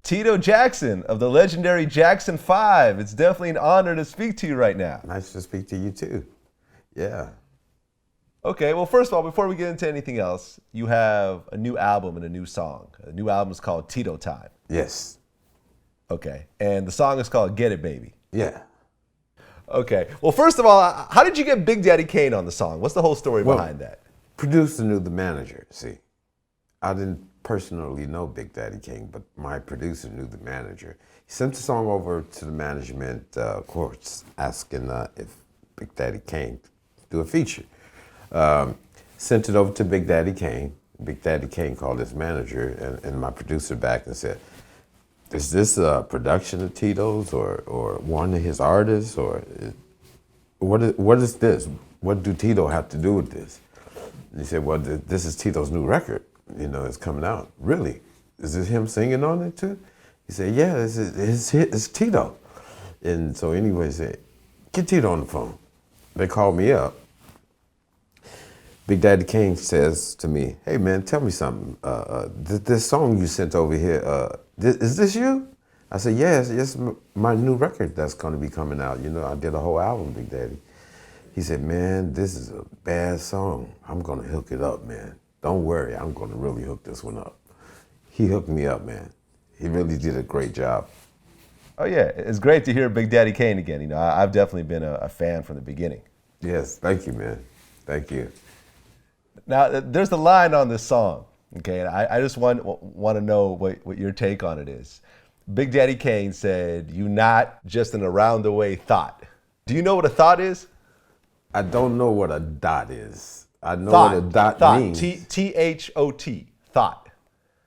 Tito Jackson of the legendary Jackson 5. It's definitely an honor to speak to you right now. Nice to speak to you too. Yeah. Okay, well, first of all, before we get into anything else, you have a new album and a new song. The new album is called Tito Time. Yes. Okay, and the song is called Get It Baby. Yeah. Okay, well, first of all, how did you get Big Daddy Kane on the song? What's the whole story behind that? Producer knew the manager, see. I didn't personally know Big Daddy Kane, but my producer knew the manager. He sent the song over to the management, of course, asking if Big Daddy Kane do a feature. Sent it over to Big Daddy Kane. Big Daddy Kane called his manager and my producer back and said, is this a production of Tito's or one of his artists, or what is this? What do Tito have to do with this? And he said, well, this is Tito's new record. You know, it's coming out. Really? Is this him singing on it too? He said, yeah, it's Tito. And so anyway, he said, get Tito on the phone. They called me up. Big Daddy Kane says to me, hey man, tell me something. This song you sent over here, is this you? I said, yes, it's my new record that's gonna be coming out. You know, I did a whole album, Big Daddy. He said, man, this is a bad song. I'm gonna hook it up, man. Don't worry, I'm gonna really hook this one up. He hooked me up, man. He really did a great job. Oh yeah, it's great to hear Big Daddy Kane again. You know, I've definitely been a fan from the beginning. Yes, thank you, man. Thank you. Now, there's a line on this song, okay, and I just want to know what your take on it is. Big Daddy Kane said, you not just an around-the-way thought. Do you know what a thought is? I don't know what a dot is. I know Thought. what a dot Thought. means. T-H-O-T. Thought.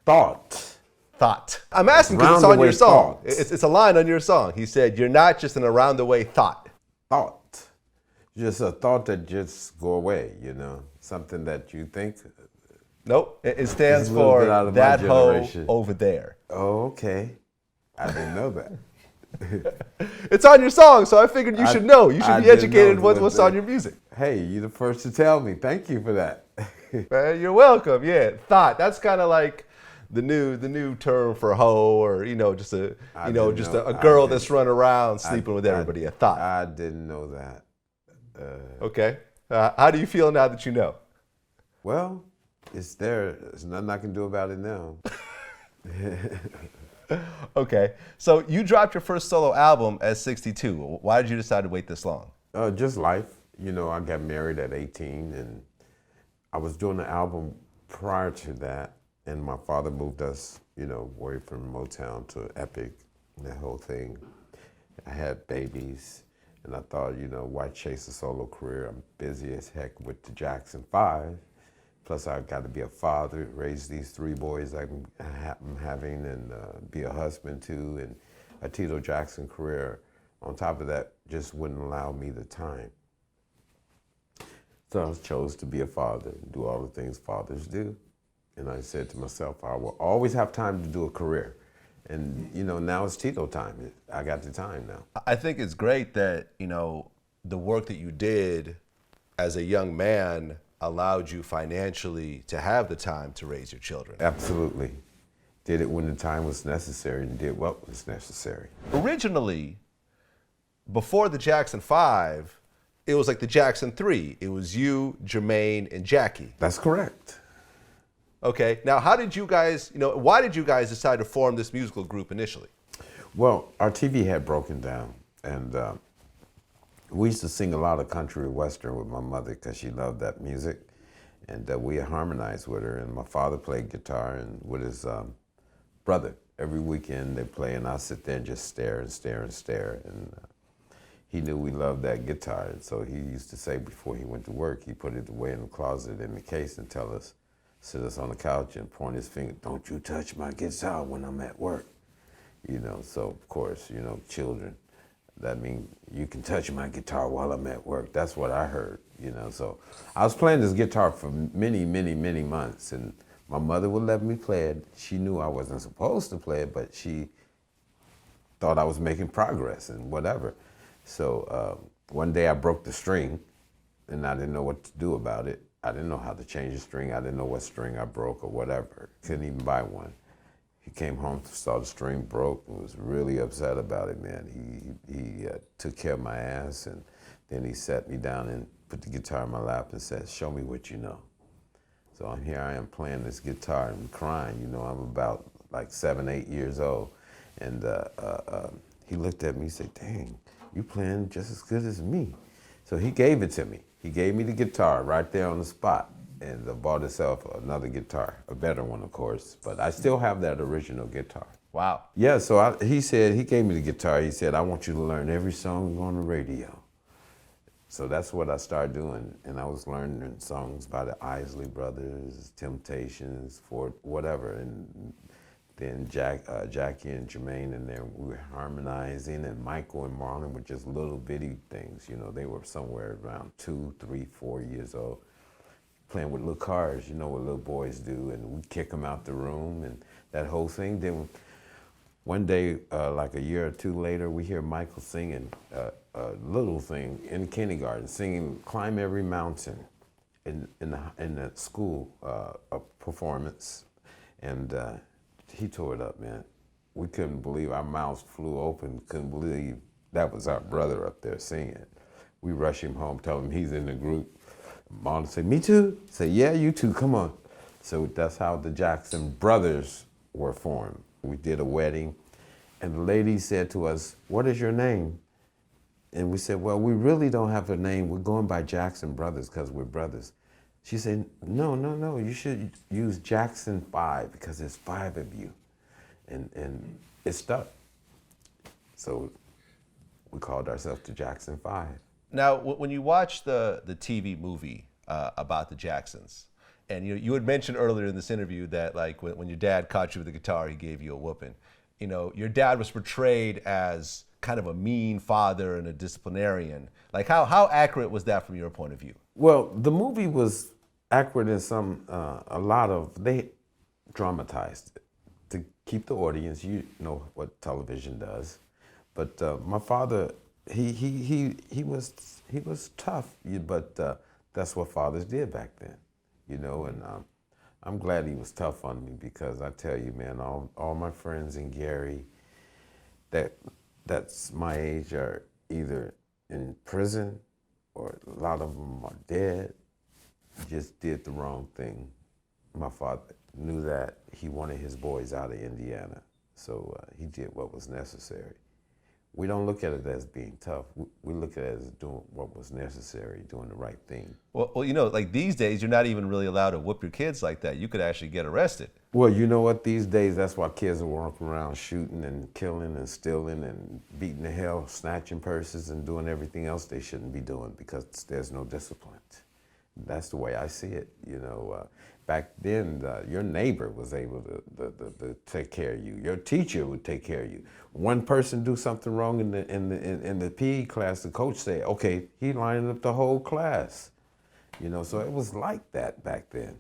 Thought. Thought. I'm asking because it's on your song. Thoughts. It's a line on your song. He said, you're not just an around-the-way thought. Thought. Just a thought that just go away, you know, something that you think. Nope, it stands for that hoe over there. Oh, okay. I didn't know that. It's on your song, so I figured you should know. You should be educated what's on your music. Hey, you're the first to tell me. Thank you for that. Man, you're welcome. Yeah, thought. That's kind of like the new term for hoe, or just a girl that's running around sleeping with everybody. A thought. I didn't know that. Okay. How do you feel now that you know? Well, it's there. There's nothing I can do about it now. Okay. So you dropped your first solo album at 62. Why did you decide to wait this long? Just life. You know, I got married at 18, and I was doing an album prior to that, and my father moved us, away from Motown to Epic, and that whole thing. I had babies. And I thought, why chase a solo career? I'm busy as heck with the Jackson 5. Plus, I got to be a father, raise these 3 boys I'm having, and be a husband too. And a Tito Jackson career, on top of that, just wouldn't allow me the time. So I chose to be a father and do all the things fathers do. And I said to myself, I will always have time to do a career. And, now it's Tito time. I got the time now. I think it's great that, the work that you did as a young man allowed you financially to have the time to raise your children. Absolutely. Did it when the time was necessary and did what was necessary. Originally, before the Jackson 5, it was like the Jackson 3. It was you, Jermaine, and Jackie. That's correct. Okay, now how did you guys, why did you guys decide to form this musical group initially? Well, our TV had broken down, and we used to sing a lot of country and western with my mother because she loved that music, and we harmonized with her, and my father played guitar and with his brother. Every weekend they play, and I sit there and just stare and stare and stare, and he knew we loved that guitar, and so he used to say before he went to work, he put it away in the closet in the case and tell us, sit us on the couch and point his finger, don't you touch my guitar when I'm at work. So of course, children, that means you can touch my guitar while I'm at work. That's what I heard, So I was playing this guitar for many, many, many months, and my mother would let me play it. She knew I wasn't supposed to play it, but she thought I was making progress and whatever. So one day I broke the string, and I didn't know what to do about it. I didn't know how to change the string. I didn't know what string I broke or whatever. Couldn't even buy one. He came home, saw the string broke, and was really upset about it, man. He took care of my ass, and then he sat me down and put the guitar in my lap and said, "Show me what you know." So here I am playing this guitar and crying. You know, I'm about like 7, 8 years old. And he looked at me and said, "Dang, you playing just as good as me." So he gave it to me. He gave me the guitar right there on the spot, and bought himself another guitar, a better one, of course. But I still have that original guitar. Wow. Yeah, so he said, he gave me the guitar. He said, "I want you to learn every song on the radio." So that's what I started doing, and I was learning songs by the Isley Brothers, Temptations, Ford, whatever, and then Jackie and Jermaine, and then we were harmonizing, and Michael and Marlon were just little bitty things, you know, they were somewhere around 2, 3, 4 years old, playing with little cars, you know what little boys do, and we kick them out the room, and that whole thing. Then one day, like a year or two later, we hear Michael singing a little thing in kindergarten, singing "Climb Every Mountain" in the school performance, and he tore it up, man. We couldn't believe, our mouths flew open, couldn't believe that was our brother up there singing. We rush him home, tell him he's in the group. Mom said, "Me too?" Say, "Yeah, you too, come on." So that's how the Jackson brothers were formed. We did a wedding, and the lady said to us, "What is your name?" And we said, "Well, we really don't have a name. We're going by Jackson Brothers because we're brothers." She said, No, you should use Jackson 5 because there's 5 of you." And it stuck. So we called ourselves the Jackson 5. Now, when you watch the TV movie about the Jacksons, and you had mentioned earlier in this interview that like when your dad caught you with the guitar, he gave you a whooping. You know, your dad was portrayed as kind of a mean father and a disciplinarian. Like how accurate was that from your point of view? Well, the movie was accurate in a lot of, they dramatized it to keep the audience, you know what television does. But my father, he was tough, but that's what fathers did back then, you know, and I'm glad he was tough on me because I tell you, man, all my friends in Gary that's my age are either in prison or a lot of them are dead. Just did the wrong thing. My father knew that. He wanted his boys out of Indiana, so he did what was necessary. We don't look at it as being tough. We look at it as doing what was necessary, doing the right thing. Well, you know, like these days, you're not even really allowed to whoop your kids like that. You could actually get arrested. Well, you know what? These days, that's why kids are walking around shooting and killing and stealing and beating the hell, snatching purses and doing everything else they shouldn't be doing because there's no discipline. That's the way I see it. You know, back then, your neighbor was able to take care of you. Your teacher would take care of you. One person do something wrong in the PE class, the coach say, "Okay, he lined up the whole class." You know, so it was like that back then,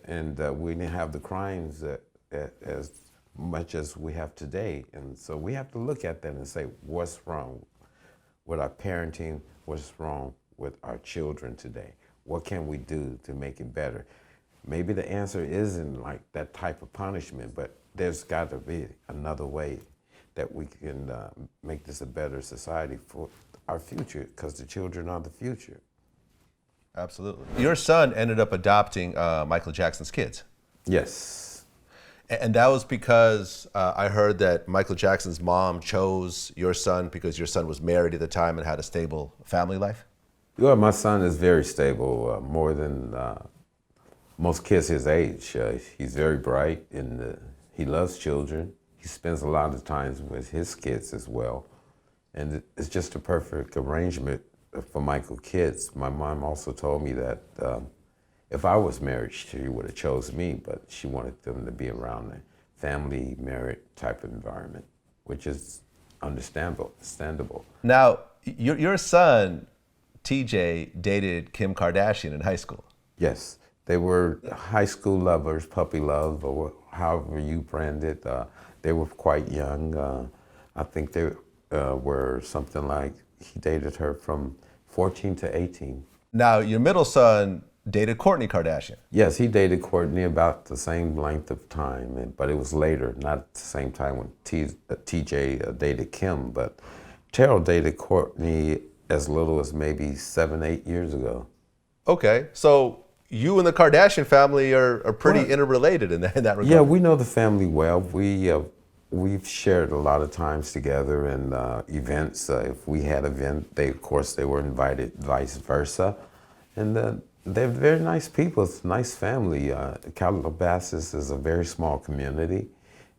and we didn't have the crimes as much as we have today. And so we have to look at that and say, what's wrong with our parenting? What's wrong with our children today? What can we do to make it better? Maybe the answer isn't like that type of punishment, but there's got to be another way that we can make this a better society for our future, because the children are the future. Absolutely. Your son ended up adopting Michael Jackson's kids. Yes. And that was because I heard that Michael Jackson's mom chose your son because your son was married at the time and had a stable family life? Well, my son is very stable, more than most kids his age. He's very bright and he loves children. He spends a lot of time with his kids as well. And it's just a perfect arrangement for Michael's kids. My mom also told me that if I was married, she would have chose me, but she wanted them to be around a family, married type of environment, which is understandable. Now, your son, TJ, dated Kim Kardashian in high school. Yes, they were high school lovers, puppy love, or however you brand it. They were quite young. I think they were something like, he dated her from 14 to 18. Now, your middle son dated Kourtney Kardashian. Yes, he dated Courtney about the same length of time, but it was later, not at the same time when TJ dated Kim. But Terrell dated Courtney as little as maybe 7, 8 years ago. Okay, so you and the Kardashian family are pretty Well, interrelated in that regard. Yeah, we know the family well. We've shared a lot of times together and events. If we had an event, of course they were invited, vice versa, and they're very nice people. It's a nice family. Calabasas is a very small community,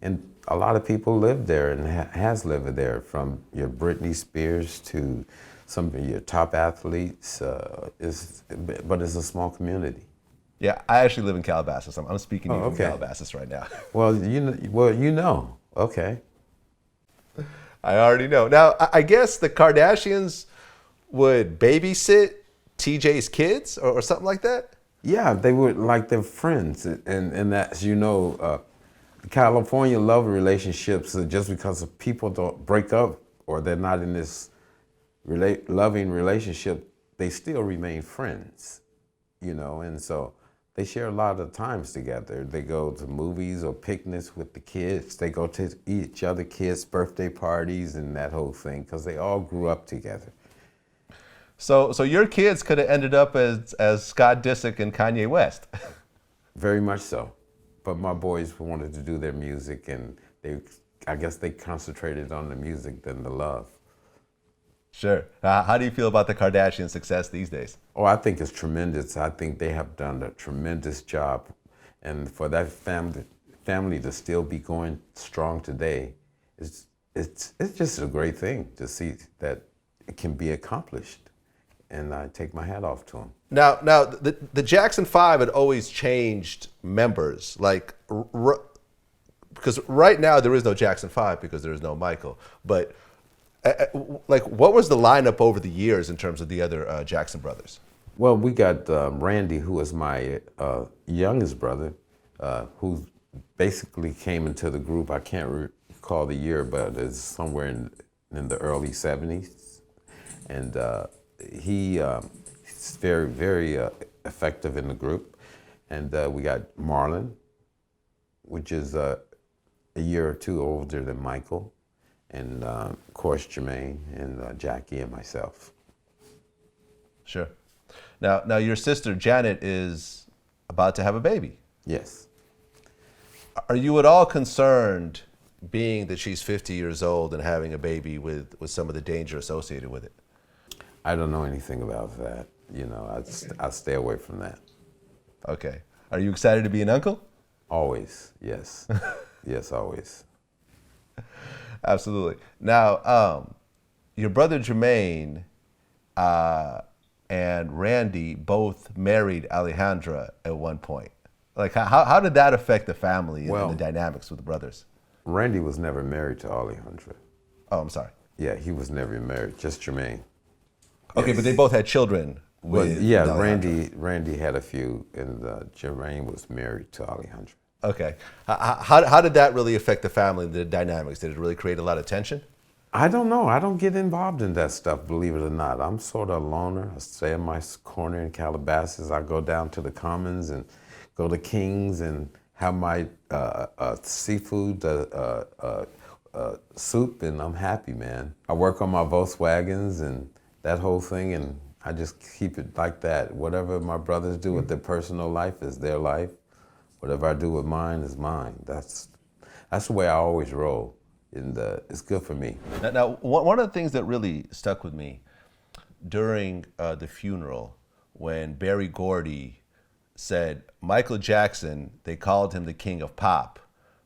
and a lot of people live there and has lived there, from your Britney Spears to some of your top athletes. But it's a small community. Yeah, I actually live in Calabasas. I'm speaking to you from okay. Calabasas right now. Well, you know. Okay. I already know. Now, I guess the Kardashians would babysit TJ's kids or something like that? Yeah, they were like their friends, and that's, California love relationships. Just because people don't break up or they're not in this loving relationship, they still remain friends, and so they share a lot of times together. They go to movies or picnics with the kids. They go to each other kids' birthday parties and that whole thing, because they all grew up together. So your kids could have ended up as Scott Disick and Kanye West. Very much so. But my boys wanted to do their music, and I guess they concentrated on the music than the love. Sure. How do you feel about the Kardashian success these days? Oh, I think it's tremendous. I think they have done a tremendous job. And for that family to still be going strong today, it's just a great thing to see that it can be accomplished. And I take my hat off to them. Now, the Jackson 5 had always changed members, because right now there is no Jackson 5 because there is no Michael. But what was the lineup over the years in terms of the other Jackson brothers? Well, we got Randy, who was my youngest brother, who basically came into the group. I can't recall the year, but it's somewhere in the early 70s. And he's very, very effective in the group. And we got Marlon, which is a year or two older than Michael. And of course, Jermaine and Jackie and myself. Sure. Now your sister Janet is about to have a baby. Yes. Are you at all concerned, being that she's 50 years old and having a baby, with some of the danger associated with it? I don't know anything about that. I stay away from that. Okay. Are you excited to be an uncle? Always, yes. Yes, always. Absolutely. Now, your brother Jermaine and Randy both married Alejandra at one point. Like, how did that affect the family and the dynamics with the brothers? Randy was never married to Alejandra. Oh, I'm sorry. Yeah, he was never married, just Jermaine. Okay, Yes. but they both had children with Alejandra. Randy had a few, and Jermaine was married to Alejandra. Okay. How did that really affect the family and the dynamics? Did it really create a lot of tension? I don't know. I don't get involved in that stuff, believe it or not. I'm sort of a loner. I stay in my corner in Calabasas. I go down to the Commons and go to King's and have my seafood soup, and I'm happy, man. I work on my Volkswagens and that whole thing, and I just keep it like that. Whatever my brothers do with their personal life is their life. Whatever I do with mine is mine. That's the way I always roll, and it's good for me. Now, one of the things that really stuck with me during the funeral, when Berry Gordy said, Michael Jackson, they called him the king of pop,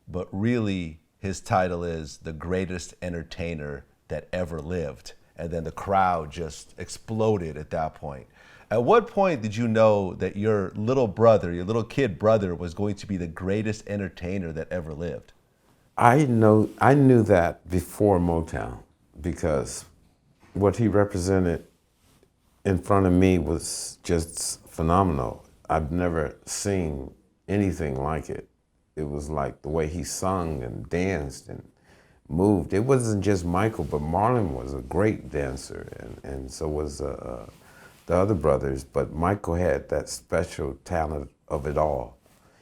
but really his title is the greatest entertainer that ever lived. And then the crowd just exploded at that point. At what point did you know that your little brother, your little kid brother, was going to be the greatest entertainer that ever lived? I knew that before Motown, because what he represented in front of me was just phenomenal. I've never seen anything like it. It was like the way he sung and danced and moved. It wasn't just Michael, but Marlon was a great dancer, and so was the the other brothers, but Michael had that special talent of it all.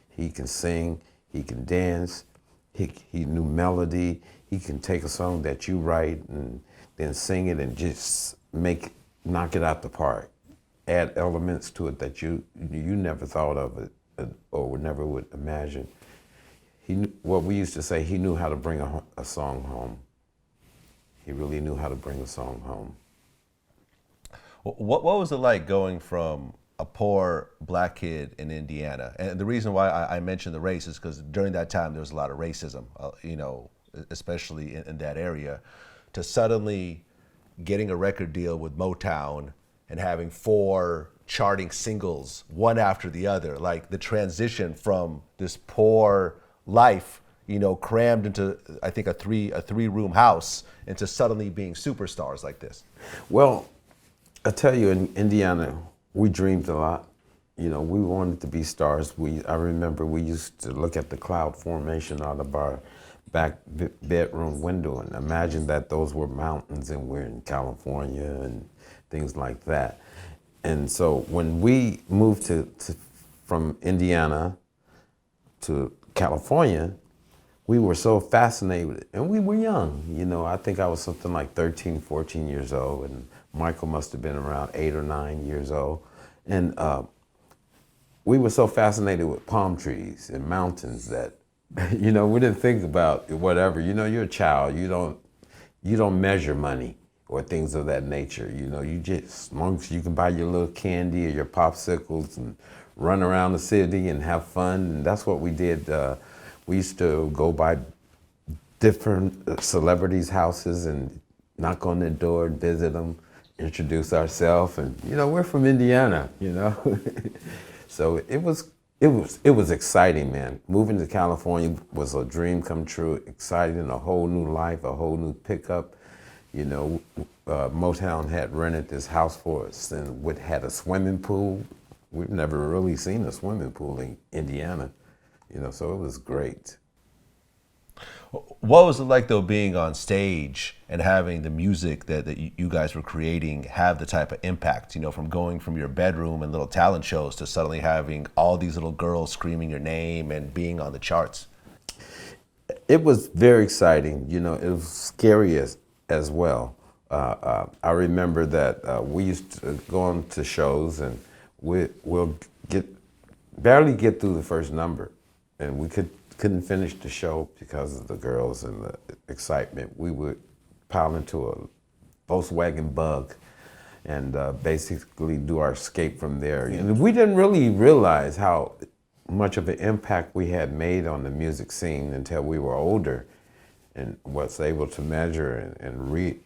He can sing, he can dance, he knew melody. He can take a song that you write and then sing it and just knock it out the park. Add elements to it that you never thought of it or never would imagine. What we used to say, he knew how to bring a song home. He really knew how to bring a song home. What was it like going from a poor black kid in Indiana? And the reason why I mentioned the race is because during that time there was a lot of racism, especially in that area, to suddenly getting a record deal with Motown and having 4 charting singles, one after the other, like the transition from this poor life, crammed into, I think, a three-room house, into suddenly being superstars like this. Well, I tell you, in Indiana, we dreamed a lot. We wanted to be stars. I remember we used to look at the cloud formation out of our back bedroom window and imagine that those were mountains and we're in California and things like that. And so when we moved from Indiana to California, we were so fascinated with it. And we were young. I think I was something like 13, 14 years old, and Michael must have been around 8 or 9 years old. And we were so fascinated with palm trees and mountains that, we didn't think about whatever. You're a child. You don't measure money or things of that nature. You just, as long as you can buy your little candy or your popsicles and run around the city and have fun. And that's what we did. We used to go by different celebrities' houses and knock on their door and visit them, introduce ourselves, and we're from Indiana, So it was exciting, man. Moving to California was a dream come true, exciting, a whole new life, a whole new pickup. Motown had rented this house for us and had a swimming pool. We've never really seen a swimming pool in Indiana, so it was great. What was it like, though, being on stage and having the music that you guys were creating have the type of impact, from going from your bedroom and little talent shows to suddenly having all these little girls screaming your name and being on the charts? It was very exciting. It was scary as well. I remember that we used to go on to shows and we'll barely get through the first number, and we couldn't finish the show because of the girls and the excitement. We would pile into a Volkswagen Bug and basically do our escape from there. And we didn't really realize how much of an impact we had made on the music scene until we were older and was able to measure and read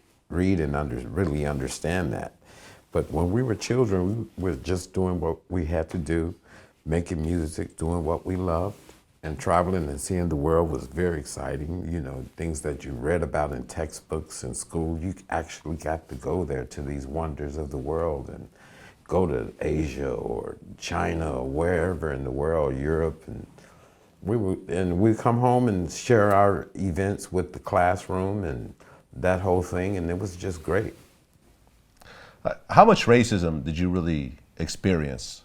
and really understand that. But when we were children, we were just doing what we had to do, making music, doing what we loved. And traveling and seeing the world was very exciting. Things that you read about in textbooks in school, you actually got to go there to these wonders of the world and go to Asia or China or wherever in the world, Europe. And we'd come home and share our events with the classroom and that whole thing, and it was just great. How much racism did you really experience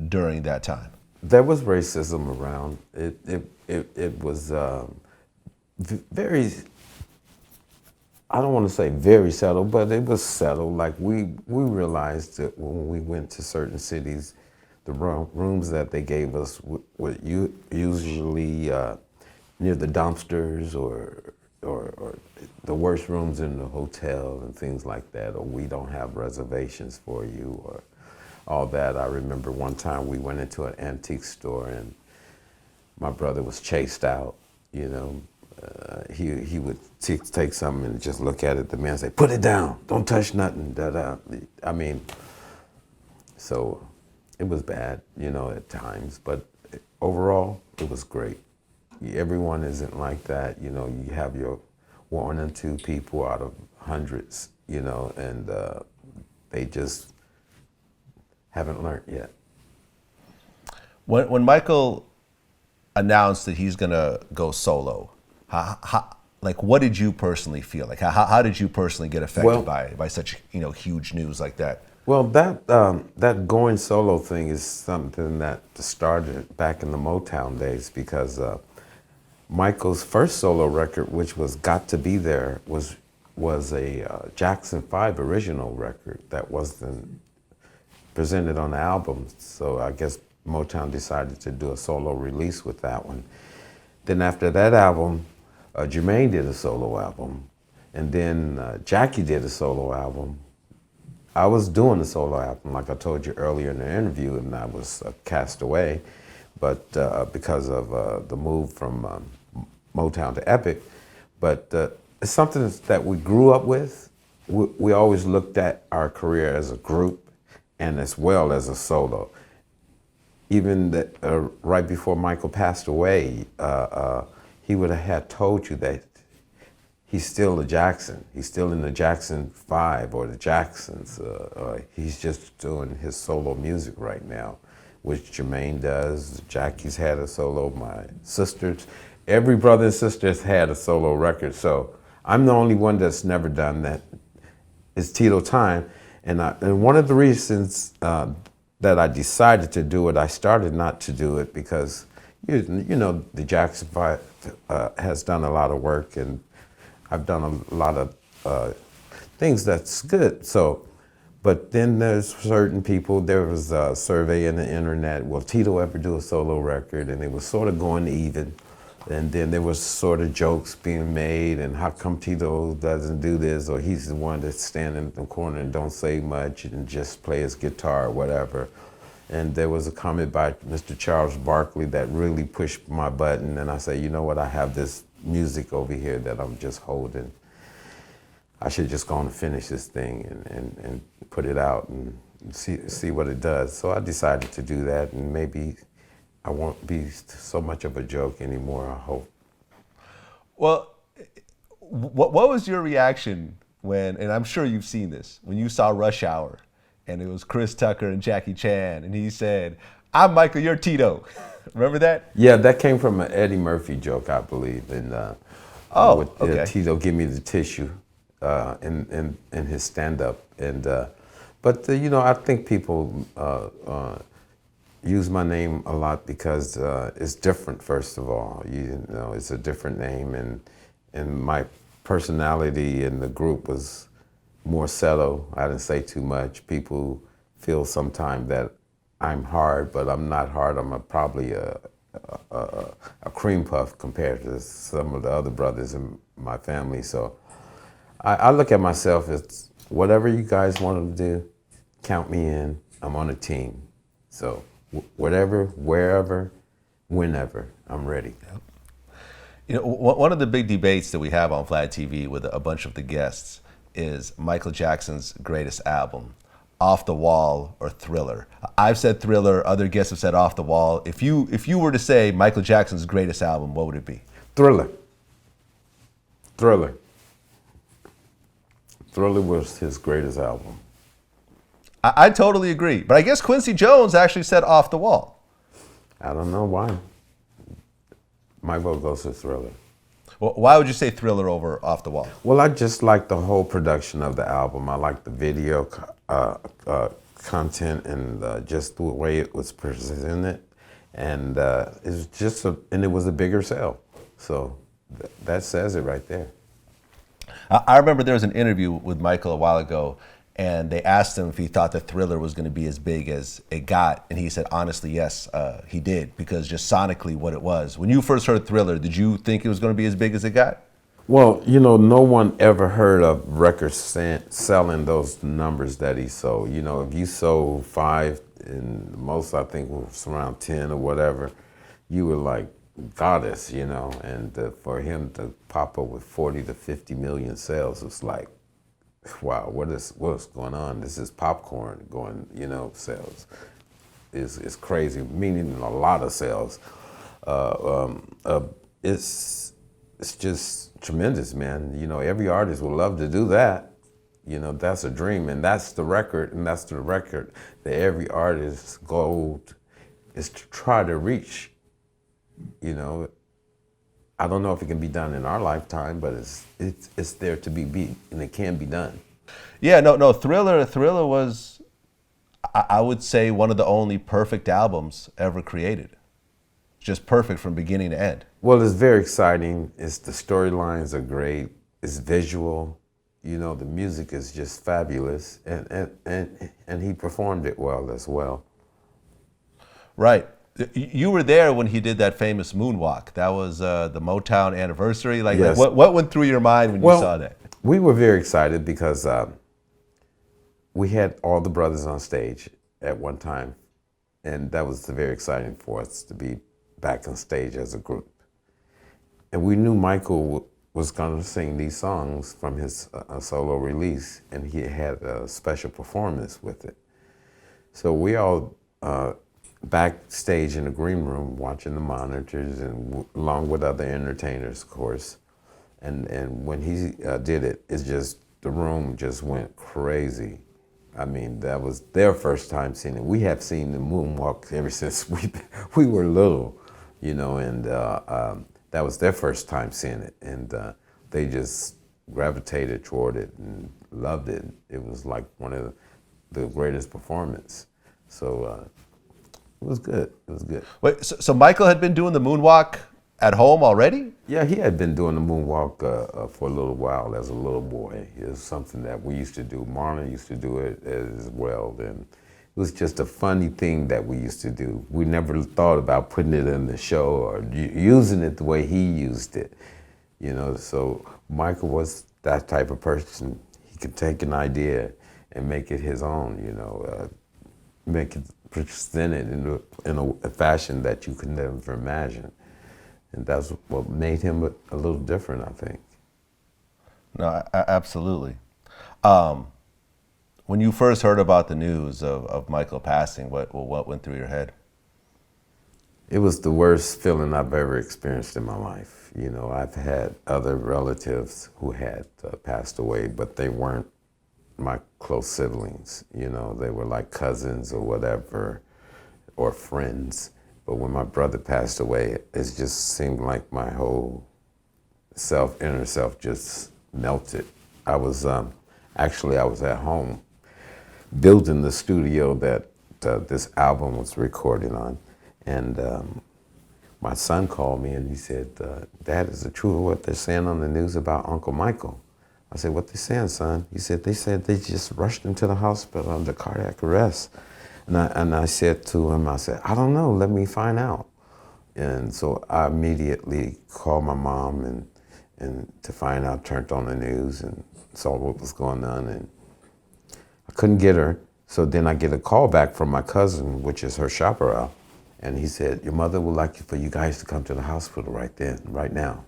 during that time? There was racism around. It was very, I don't want to say very subtle, but it was subtle. Like we realized that when we went to certain cities, the rooms that they gave us were usually near the dumpsters or the worst rooms in the hotel and things like that, or we don't have reservations for you, or all that. I remember one time we went into an antique store and my brother was chased out. He would take something and just look at it. The man say, "Put it down, don't touch nothing." Da-da. I mean, so it was bad, at times, but overall it was great. Everyone isn't like that. You have your 1 or 2 people out of hundreds, and they just haven't learned yet. When Michael announced that he's gonna go solo, what did you personally feel? How did you personally get affected by such huge news like that? Well, that going solo thing is something that started back in the Motown days because Michael's first solo record, which was "Got to Be There," was a Jackson 5 original record that wasn't presented on the album. So I guess Motown decided to do a solo release with that one. Then after that album, Jermaine did a solo album, and then Jackie did a solo album. I was doing a solo album, like I told you earlier in the interview, and I was cast away, but because of the move from Motown to Epic. But it's something that we grew up with. We always looked at our career as a group and as well as a solo. Even right before Michael passed away, he would have had told you that he's still a Jackson. He's still in the Jackson 5 or the Jacksons. He's just doing his solo music right now, which Jermaine does. Jackie's had a solo. My sisters, every brother and sister has had a solo record. So I'm the only one that's never done that. It's Tito time. And one of the reasons that I decided to do it, I started not to do it because, you know, the Jackson 5 has done a lot of work, and I've done a lot of things that's good. So, but then there's certain people, there was a survey in the internet, will Tito ever do a solo record? And it was sort of going even. And then there was sort of jokes being made, and how come Tito doesn't do this, or he's the one that's standing in the corner and don't say much and just play his guitar or whatever. And there was a comment by Mr. Charles Barkley that really pushed my button, and I said, you know what, I have this music over here that I'm just holding. I should just go on and finish this thing and put it out and see what it does. So I decided to do that, and maybe I won't be so much of a joke anymore, I hope. Well, what was your reaction when, and I'm sure you've seen this, when you saw Rush Hour and it was Chris Tucker and Jackie Chan and he said, "I'm Michael, you're Tito." Remember that? Yeah, that came from an Eddie Murphy joke, I believe. And okay. Tito, give me the tissue in his stand-up. But you know, I think people use my name a lot because it's different. First of all, you know, it's a different name, and my personality in the group was more subtle. I didn't say too much. People feel sometimes that I'm hard, but I'm not hard. I'm probably a cream puff compared to some of the other brothers in my family. So I look at myself as whatever you guys want to do, count me in. I'm on a team. So whatever, wherever, whenever, I'm ready. Yep. You know, one of the big debates that we have on VladTV with a bunch of the guests is Michael Jackson's greatest album, Off the Wall or Thriller. I've said Thriller, other guests have said Off the Wall. If you were to say Michael Jackson's greatest album, what would it be? Thriller. Thriller. Thriller was his greatest album. I totally agree. But I guess Quincy Jones actually said Off the Wall. I don't know why. My vote goes to Thriller. Well, why would you say Thriller over Off the Wall? Well, I just like the whole production of the album. I like the video content and just the way it was presented. And it was just and it was a bigger sell. So that says it right there. I remember there was an interview with Michael a while ago, and they asked him if he thought that Thriller was going to be as big as it got. And he said, honestly, yes, he did, because just sonically what it was. When you first heard Thriller, did you think it was going to be as big as it got? Well, you know, no one ever heard of records selling those numbers that he sold. You know, if you sold 5, and most I think was around 10 or whatever, you were like goddess, you know. And for him to pop up with 40 to 50 million sales, it's like, wow, what's going on? This is popcorn going, you know, sales. It's crazy, meaning a lot of sales. It's just tremendous, man. You know, every artist would love to do that. You know, that's a dream, and that's the record, that every artist's goal is to try to reach. You know, I don't know if it can be done in our lifetime, but it's there to be beat, and it can be done. Yeah, no, Thriller was I would say one of the only perfect albums ever created. Just perfect from beginning to end. Well, it's very exciting. The storylines are great. It's visual. You know, the music is just fabulous, and he performed it well as well. Right. You were there when he did that famous moonwalk. That was the Motown anniversary. Yes. What went through your mind when you saw that? We were very excited because we had all the brothers on stage at one time, and that was very exciting for us to be back on stage as a group. And we knew Michael was going to sing these songs from his solo release, and he had a special performance with it. So we all backstage in the green room watching the monitors, and along with other entertainers, of course. And when he did it, it's just, the room just went crazy. I mean, that was their first time seeing it. We have seen the moonwalk ever since we were little, you know, and that was their first time seeing it. And they just gravitated toward it and loved it. It was like one of the greatest performances. So it was good. It was good. Wait, so Michael had been doing the moonwalk at home already? Yeah, he had been doing the moonwalk for a little while as a little boy. It was something that we used to do. Marlon used to do it as well. And it was just a funny thing that we used to do. We never thought about putting it in the show or using it the way he used it. You know, so Michael was that type of person. He could take an idea and make it his own, you know, make it, present it in a fashion that you could never imagine. And that's what made him a little different, I think. No, absolutely. When you first heard about the news of Michael passing, what went through your head? It was the worst feeling I've ever experienced in my life. You know, I've had other relatives who had passed away, but they weren't my close siblings. You know, they were like cousins or whatever, or friends. But when my brother passed away, it just seemed like my whole inner self just melted. I was actually, I was at home building the studio that this album was recorded on. And my son called me and he said, Dad, is it true what they're saying on the news about Uncle Michael? I said, what they saying, son? He said they just rushed him to the hospital under cardiac arrest. And I said to him, I said, I don't know, let me find out. And so I immediately called my mom and to find out, turned on the news and saw what was going on. And I couldn't get her. So then I get a call back from my cousin, which is her chaperone. And he said, your mother would like for you guys to come to the hospital right then, right now.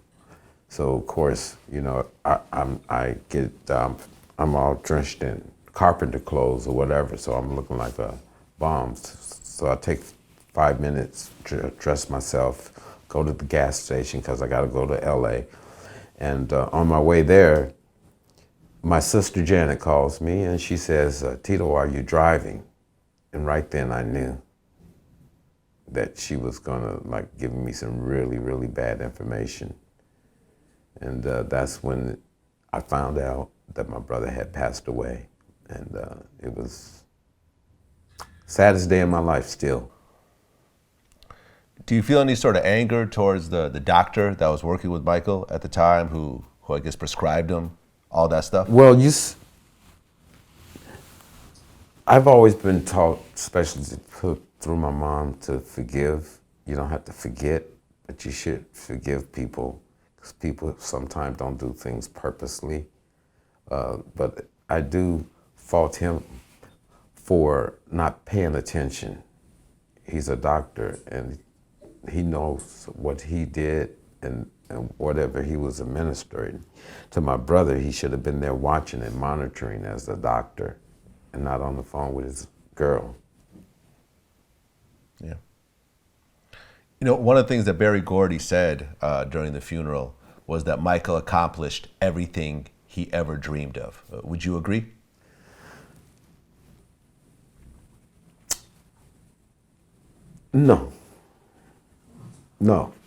So of course, you know, I'm all drenched in carpenter clothes or whatever, so I'm looking like a bomb. So I take 5 minutes to dress myself, go to the gas station because I got to go to LA. And on my way there, my sister Janet calls me and she says, Tito, are you driving? And right then I knew that she was gonna like give me some really, really bad information. And that's when I found out that my brother had passed away. And it was saddest day of my life still. Do you feel any sort of anger towards the doctor that was working with Michael at the time who I guess prescribed him all that stuff? Well, I've always been taught, especially through my mom, to forgive. You don't have to forget, but you should forgive people because people sometimes don't do things purposely. But I do fault him for not paying attention. He's a doctor and he knows what he did and whatever he was administering. To my brother, he should have been there watching and monitoring as the doctor and not on the phone with his girl. Yeah. You know, one of the things that Berry Gordy said during the funeral was that Michael accomplished everything he ever dreamed of. Would you agree? No,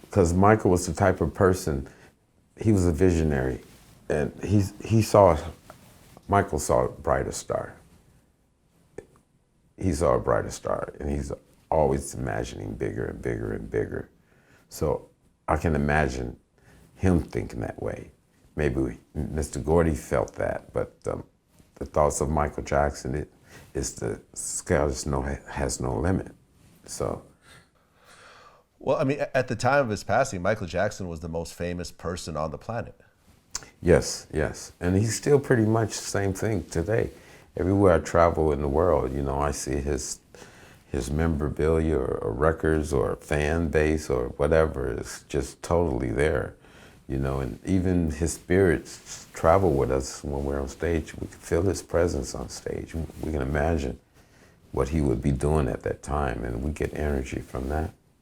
because Michael was the type of person, he was a visionary, and Michael saw a brighter star. he saw a brighter star, and he's always imagining bigger and bigger and bigger. So I can imagine him thinking that way. Maybe Mr. Gordy felt that, but the thoughts of Michael Jackson, the scale just has no limit. So. Well, I mean, at the time of his passing, Michael Jackson was the most famous person on the planet. Yes, yes. And he's still pretty much the same thing today. Everywhere I travel in the world, you know, I see his memorabilia or records or fan base or whatever is just totally there, you know, and even his spirits travel with us when we're on stage. We can feel his presence on stage. We can imagine what he would be doing at that time, and we get energy from that.